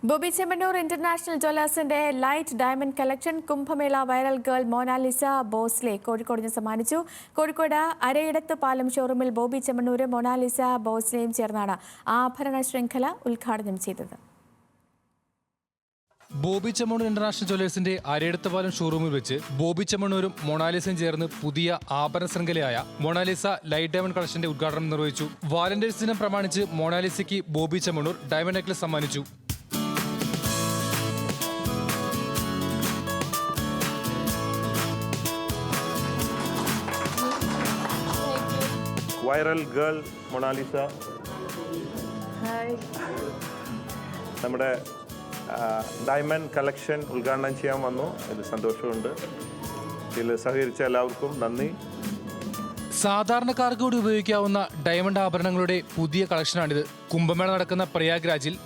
Bobby Chemmanur international ജ്വല്ലേഴ്സിന്റെ light diamond collection Kumbh Mela viral girl Monalisa Bhosle കോഴിക്കോടിന് സമ്മാനിച്ചു. കോഴിക്കോട് അരയിടത്ത് പാലം ഷോറൂമിൽ ബോബി ചെമ്മണ്ണൂരും മൊണാലിസ ബോസ്ലെയും ചേർന്നാണ് ആഭരണ ശൃംഖല ഉദ്ഘാടനം ചെയ്തത്. ബോബി ചെമ്മണ്ണൂർ ഇന്റർനാഷണൽ ജ്വല്ലേഴ്സിന്റെ അരയിടത്തുപാലം ഷോറൂമിൽ വെച്ച് ബോബി ചെമ്മണ്ണൂരും മൊണാലിസയും ചേർന്ന് പുതിയ ആഭരണ ശൃംഖലയായ മൊണാലിസ ലൈറ്റ് ഡയമണ്ട് കളക്ഷന്റെ ഉദ്ഘാടനം നിർവഹിച്ചു. വാലന്റൈൻസ് ദിനം പ്രമാണിച്ച് മൊണാലിസയ്ക്ക് ബോബി ചെമ്മണ്ണൂർ ഡയമണ്ട് നെക്ലസ് സമ്മാനിച്ചു. വൈറൽ ഗേൾ മൊണാലിസ നമ്മുടെ ഡയമണ്ട് കളക്ഷൻ ഉദ്ഘാടനം ചെയ്യാൻ വന്നു. ഇത് സന്തോഷമുണ്ട്. ഇതിൽ സഹകരിച്ച എല്ലാവർക്കും നന്ദി. സാധാരണക്കാർക്ക് കൂടി ഉപയോഗിക്കാവുന്ന ഡയമണ്ട് ആഭരണങ്ങളുടെ പുതിയ കളക്ഷനാണിത്. കുംഭമേള നടക്കുന്ന പ്രയാഗ്രാജിൽ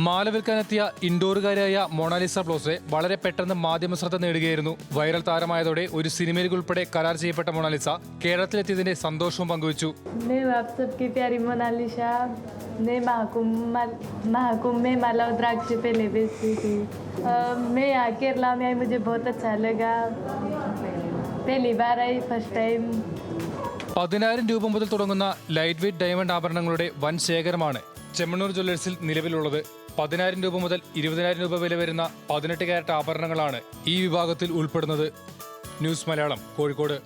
മാല വിൽക്കാനെത്തിയ ഇൻഡോറുകാരിയായ മൊണാലിസ ബ്ലോസെ വളരെ പെട്ടെന്ന് മാധ്യമ ശ്രദ്ധ നേടുകയായിരുന്നു. വൈറൽ താരമായതോടെ ഒരു സിനിമയിൽ ഉൾപ്പെടെ കരാർ ചെയ്യപ്പെട്ട മൊണാലിസ കേരളത്തിലെത്തിയതിന്റെ സന്തോഷവും പങ്കുവച്ചു. ने महाकुंभ में माला रुद्राक्ष पहले बेचती थी. मैं यहाँ केरला में आई, मुझे बहुत अच्छा लगा. पहली बार आई, फर्स्ट टाइम. 10,000 രൂപ മുതൽ തുടങ്ങുന്ന ലൈറ്റ് വെയ്റ്റ് ഡയമണ്ട് ആഭരണങ്ങളുടെ വൻ ശേഖരമാണ് ചെമ്മണ്ണൂർ ജ്വല്ലേഴ്സിൽ നിലവിലുള്ളത്. 10,000 രൂപ മുതൽ 20,000 രൂപ വില വരുന്ന 18 കാരറ്റ് ആഭരണങ്ങളാണ് ഈ വിഭാഗത്തിൽ ഉൾപ്പെടുന്നത്. ന്യൂസ് മലയാളം, കോഴിക്കോട്.